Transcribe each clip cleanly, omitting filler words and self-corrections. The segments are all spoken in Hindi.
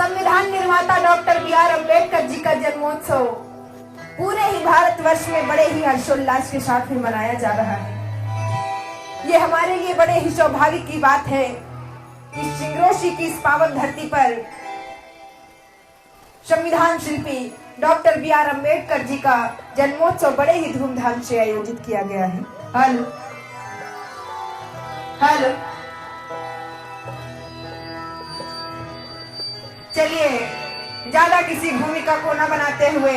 संविधान निर्माता डॉक्टर बी.आर. अम्बेडकर जी का जन्मोत्सव पूरे ही भारतवर्ष में बड़े ही हर्षोल्लास के साथ में मनाया जा रहा है। ये हमारे लिए बड़े ही सौभाग्य की बात है कि सिंगरोशी की इस पावन धरती पर संविधान शिल्पी डॉक्टर बी.आर. अम्बेडकर जी का जन्मोत्सव बड़े ही धूमधाम से आयोजित किया गया है। हेलो हेलो, चलिए ज्यादा किसी भूमिका को न बनाते हुए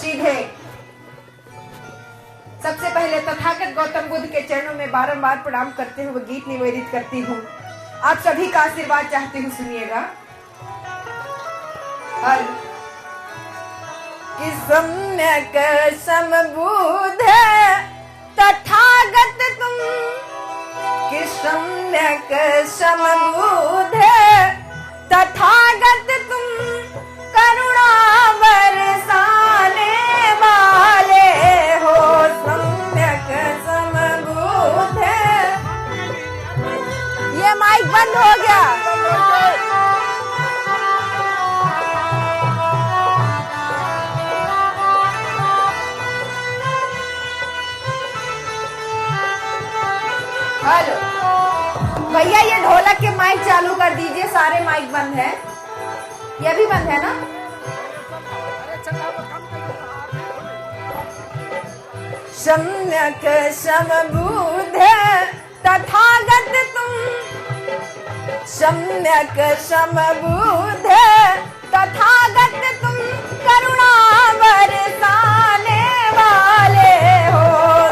सीधे सबसे पहले तथागत गौतम बुद्ध के चरणों में बारंबार प्रणाम करते हुए गीत निवेदित करती हूँ। आप सभी का आशीर्वाद चाहती हूँ, सुनिएगा। कि सम्यक समबुद्ध तथागत तुम, कि सम्यक समबुद्ध तथागत तुम, करुणा बरसाने वाले हो। सम्यक समबुद्ध, ये माइक बंद हो गया। हेलो भैया, ये ढोलक के माइक चालू कर दीजिए। सारे माइक बंद है, ये भी बंद है ना? सम्यक समबुद्ध तथागत तुम, सम्यक समबुद्ध तथागत तुम, करुणा बरसाने वाले हो।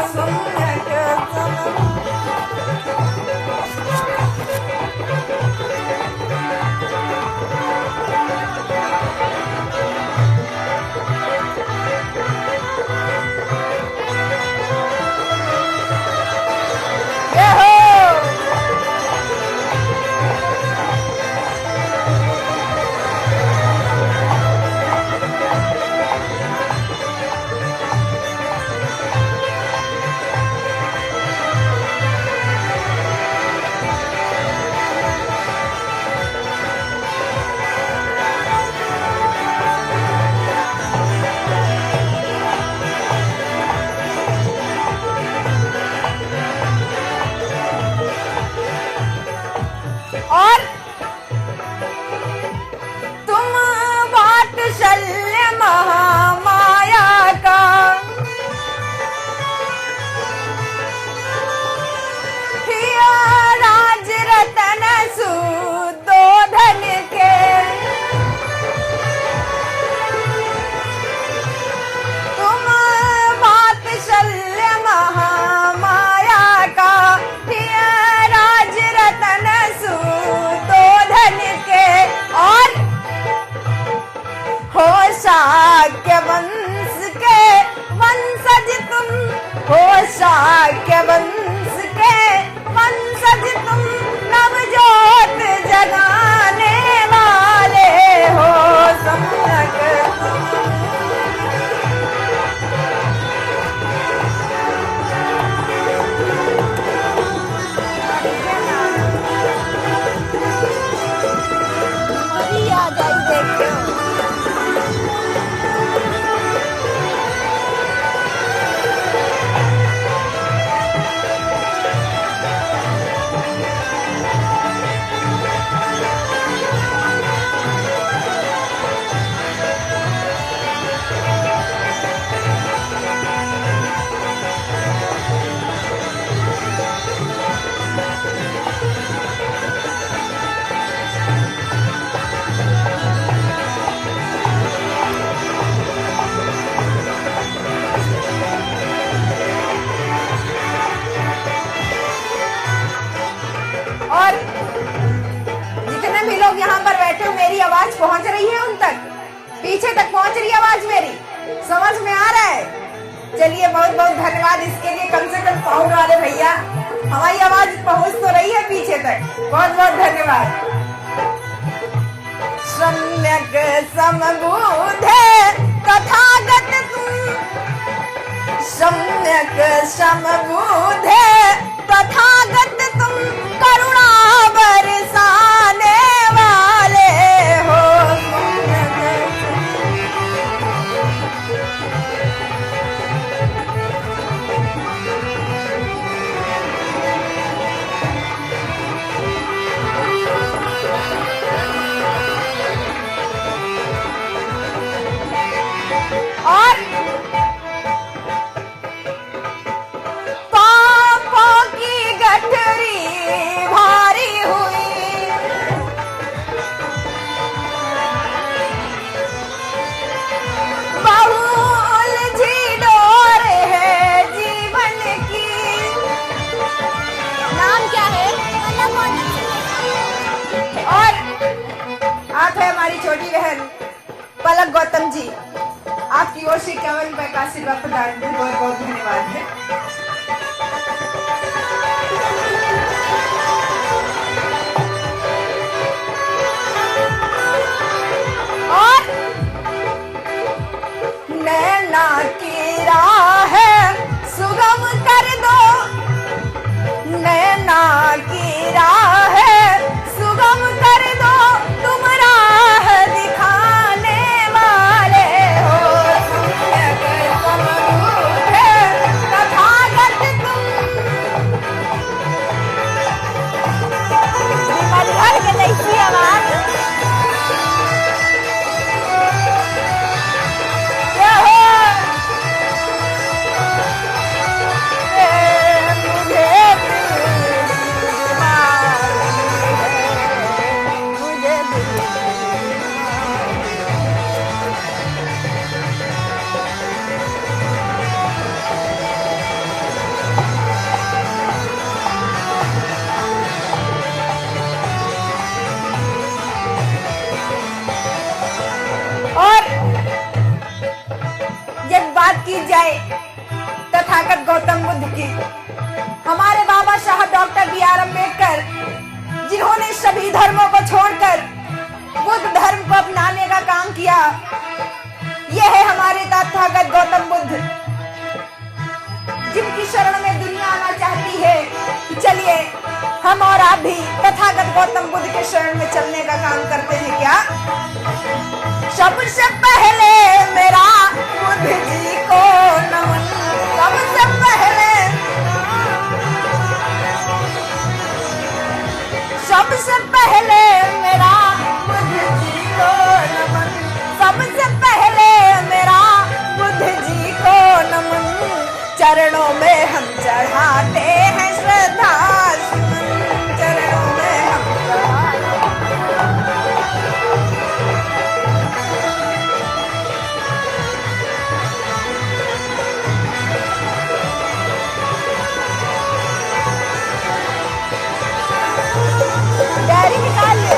सम्यक और तुम वात्सल्य महामाया का, हिया राज रतन सुदोधन के, तुम वात्सल्य महामाया का, हिया राज रतन सुदोधन के, और हो शाक्य वंश के वंशज तुम, हो शाक्य वंश के वंशज तुम, नवजोत जगाने वाले हो। सम्यक आ जाई देखो। और जितने भी लोग यहाँ पर बैठे हो, मेरी आवाज पहुंच रही है उन तक, पीछे तक पहुंच रही है आवाज मेरी, समझ में आ रहा है? चलिए बहुत बहुत धन्यवाद इसके लिए। कम से कम साउंड वाले भैया, हमारी आवाज पहुंच तो रही है पीछे तक, बहुत बहुत धन्यवाद। सम्यक समबुद्ध तथागत तुम, सम्यक समबुद्ध तथागत तुम, करुणा हमारी छोटी बहन पलक गौतम जी, आपकी ओर से 51 रुपए का आशीर्वाद प्रदान, बहुत बहुत धन्यवाद है। और नैना की राह सुगम कर दो, नैना की राह सुगम कर दो, तुम राह दिखाने वाले हो। तथागत तुम मधुर के जैसी आवाज की जाए तथागत गौतम बुद्ध की, हमारे बाबा साहब डॉक्टर बी.आर. अम्बेडकर, जिन्होंने सभी धर्मों को छोड़कर बुद्ध धर्म को अपनाने का काम किया, यह है हमारे तथागत गौतम बुद्ध, जिनकी शरण में दुनिया आना चाहती है। चलिए हम और आप भी तथागत गौतम बुद्ध के शरण में चलने का काम करते हैं क्या? सबसे पहले मेरा बुद्ध जी को नमन, सबसे पहले, सबसे पहले मेरा बुद्ध जी को नमन, सबसे पहले मेरा बुद्ध जी को नमन, चरणों में हम चढ़ाते हैं श्रद्धा सुमन, चरणों में हम डायरी निकाल ले।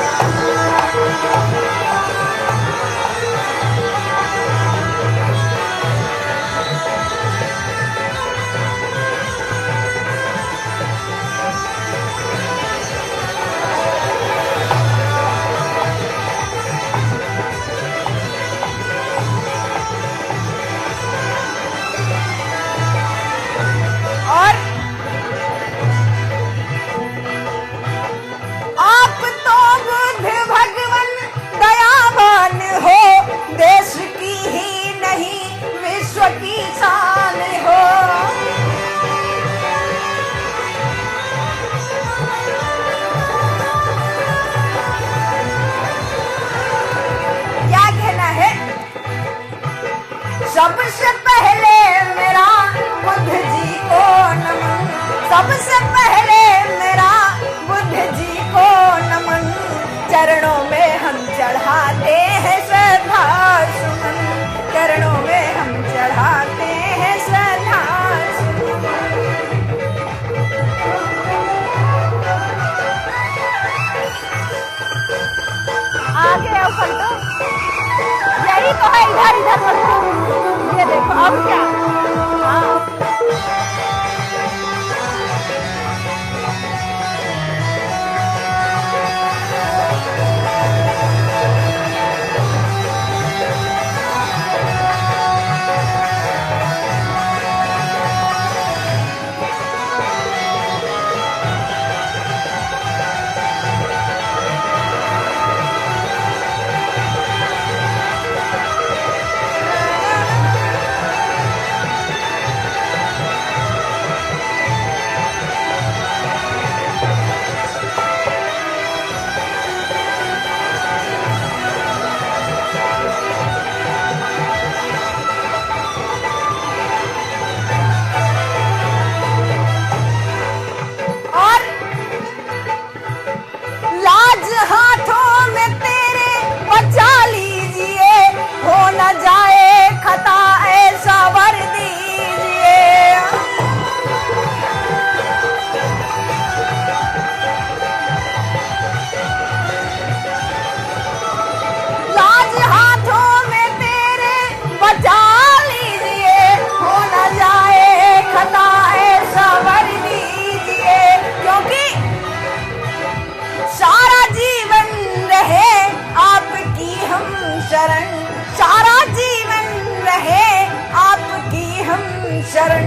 शरण,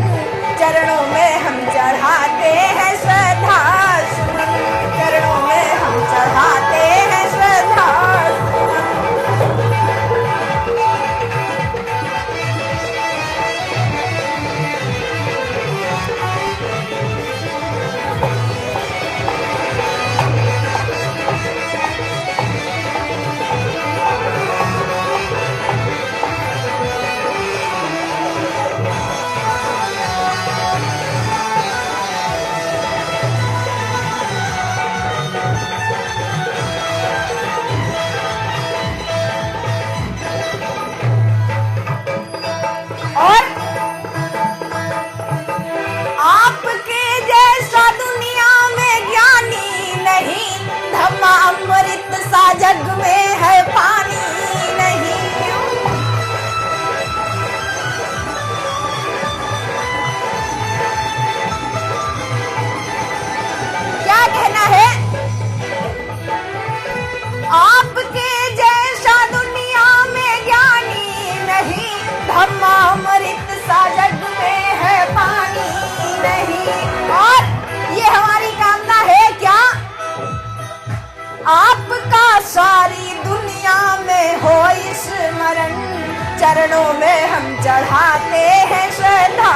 चरणों में हम चढ़ाते हैं श्रद्धा सुमन, चरणों में हम चढ़ाते हैं श्रद्धा सुमन। और आपके जैसा दुनिया में ज्ञानी नहीं, धम्मा अमृत सा जग में है पानी नहीं। क्या कहना है? आपके जैसा दुनिया में ज्ञानी नहीं, धम्मा अमृत सा जग में है पानी नहीं। और ये हमारी कामना है क्या? आपका सारी दुनिया में हो स्मरण, चरणों में हम चढ़ाते हैं श्रद्धा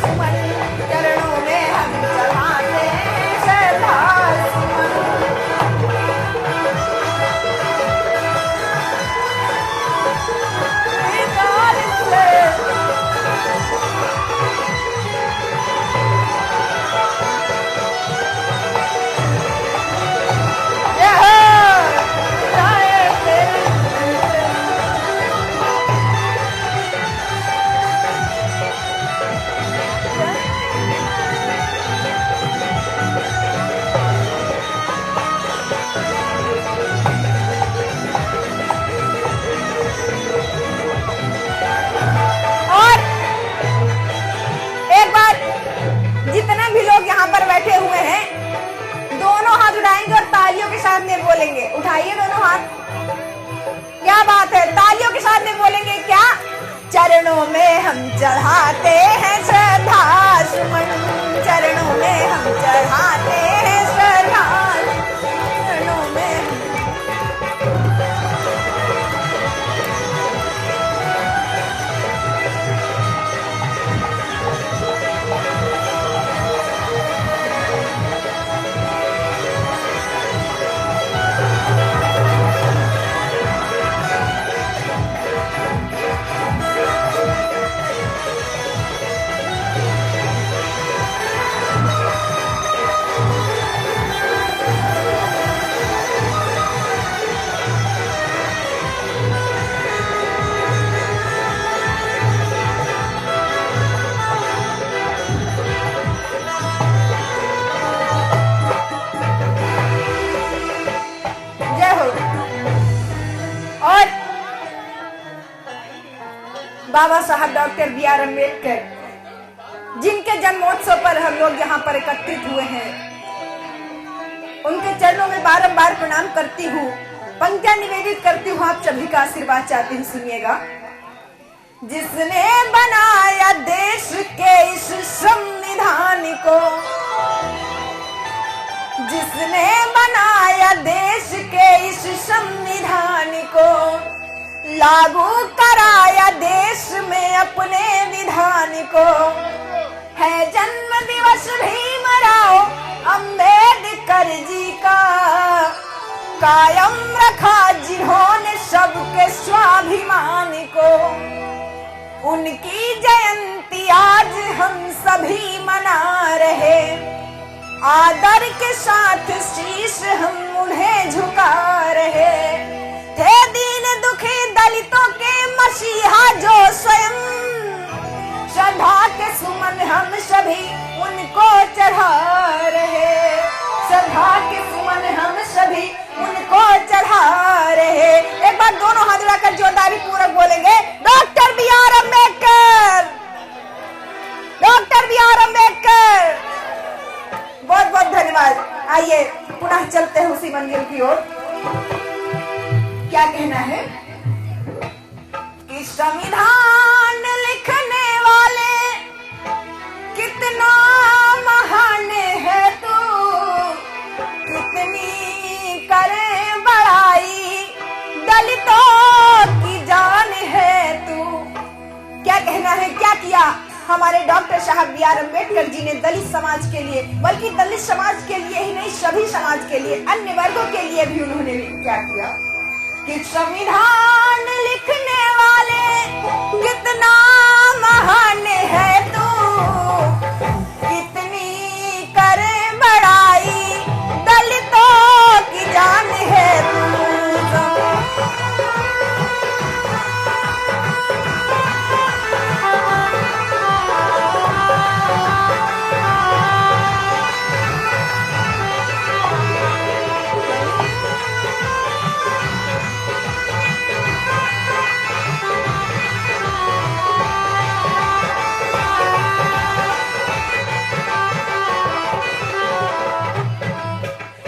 सुमन, चरणों में हम चढ़ाते हैं श्रद्धा सुमन। जितना भी लोग यहाँ पर बैठे हुए हैं, दोनों हाथ उठाएंगे और तालियों के साथ में बोलेंगे। उठाइए दोनों हाथ। क्या बात है, तालियों के साथ में बोलेंगे क्या? चरणों में हम चढ़ाते हैं श्रद्धा सुमन, चरणों में हम चढ़ाते हैं श्रद्धा, चरणों में बाबा साहब डॉक्टर बी.आर. अम्बेडकर, जिनके जन्मोत्सव पर हम लोग यहाँ पर एकत्रित हुए हैं, उनके चरणों में बारंबार प्रणाम करती हूँ, पंक्तियां निवेदित करती हूँ, आप सभी का आशीर्वाद चाहती हूँ। सुनिएगा। जिसने बनाया देश के इस संविधान को, जिसने बनाया देश के इस संविधान को, लागू कराया देश में अपने विधान को, है जन्म दिवस भीमराव अंबेडकर जी का, कायम रखा जिन्होंने सबके स्वाभिमान को। उनकी जयंती आज हम सभी मना रहे, आदर के साथ शीश हम उन्हें झुका रहे। थे दीन दुखी दलितों के मसीहा जो स्वयं, श्रद्धा के सुमन हम सभी उनको चढ़ा रहे, श्रद्धा के सुमन हम सभी उनको चढ़ा रहे। एक बार दोनों हाथ उठाकर जोरदारी पूर्वक बोलेंगे, doctor B R. Ambedkar, doctor B R. Ambedkar. बहुत बहुत धन्यवाद। आइए पुनः चलते हैं उसी मंदिर की ओर। क्या कहना है कि संविधान लिखने वाले हमारे डॉक्टर साहब बी आर अम्बेडकर जी ने दलित समाज के लिए, बल्कि दलित समाज के लिए ही नहीं सभी समाज के लिए, अन्य वर्गों के लिए भी उन्होंने क्या किया कि संविधान लिखने वाले कितना महान है तू, कितनी करे बड़ाई दलितों की जान है तू।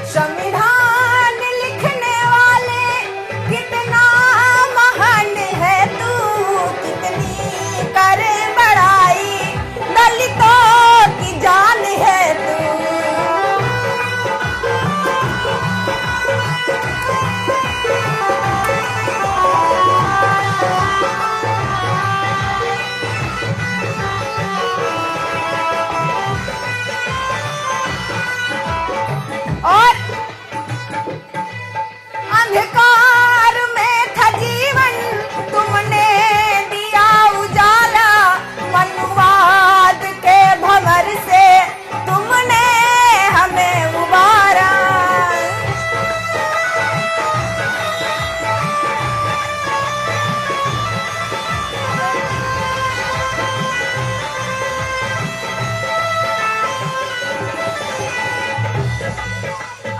संविधान लिखने वाले कितना महान है तू, कितनी करे बड़ाई दलितों की जान है तू। और अंधकार में था जीवन तुमने दिया उजाला, मनुवाद के भंवर से तुमने हमें उबारा।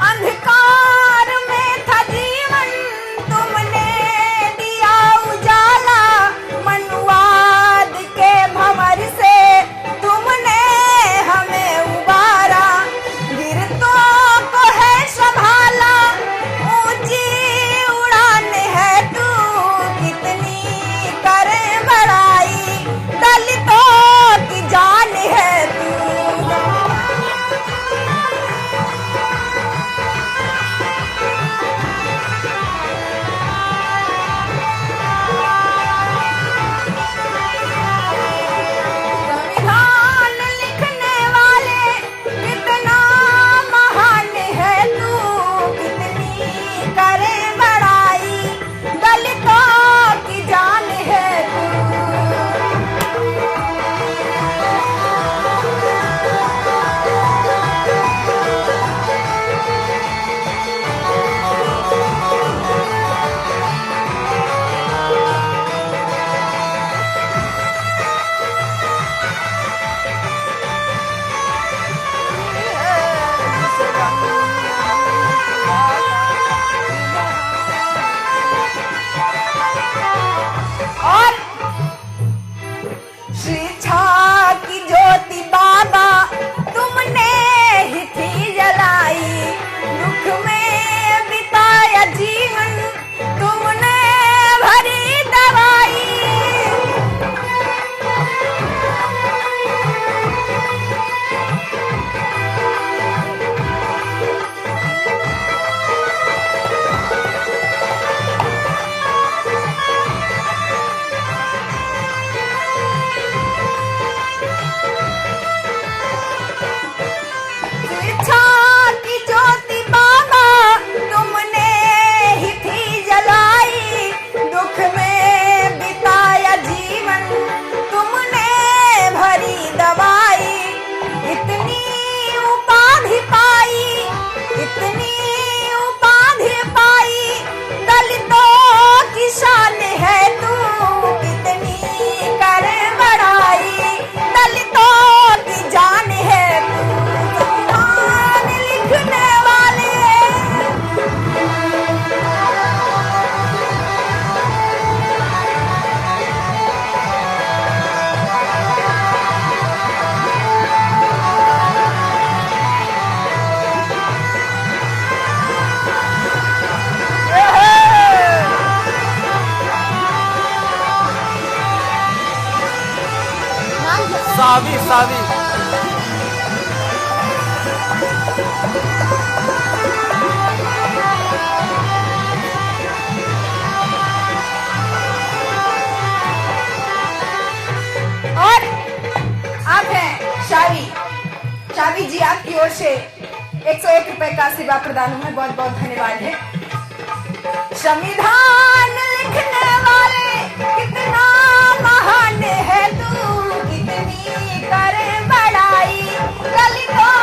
अंधकार में था जीवन तुमने दिया उजाला, मनुवाद के भंवर से तुमने हमें उबारा। गिरतों को है संभाला ऊंची उड़ान है तू, कितनी करे बड़ाई दलितों की जान है तू। संविधान लिखने वाले कितना महान है तू, कितनी करे बड़ाई दलितों की जान है तू। और शिक्षा की ज्योति बाबा तुमने ही थी जलाई, दुख में बिताया जीवन तुमने भरी दवाई। शिक्षा की ज्योति बाबा तुमने ही थी जलाई, दुख में बिताया जीवन तुमने भरी दवाई। इतनी उपाधि पाई, इतनी उपाधि पाई दलितों की शान है तू, कितनी करे बड़ाई दलितों की जान है तू। संविधान लिखने वाले सावी सावी और से 101 रुपए का सेवा प्रदान हुआ है। बहुत बहुत धन्यवाद है। संविधान लिखने वाले कितना महान है तू, कितनी करे बड़ाई दलितों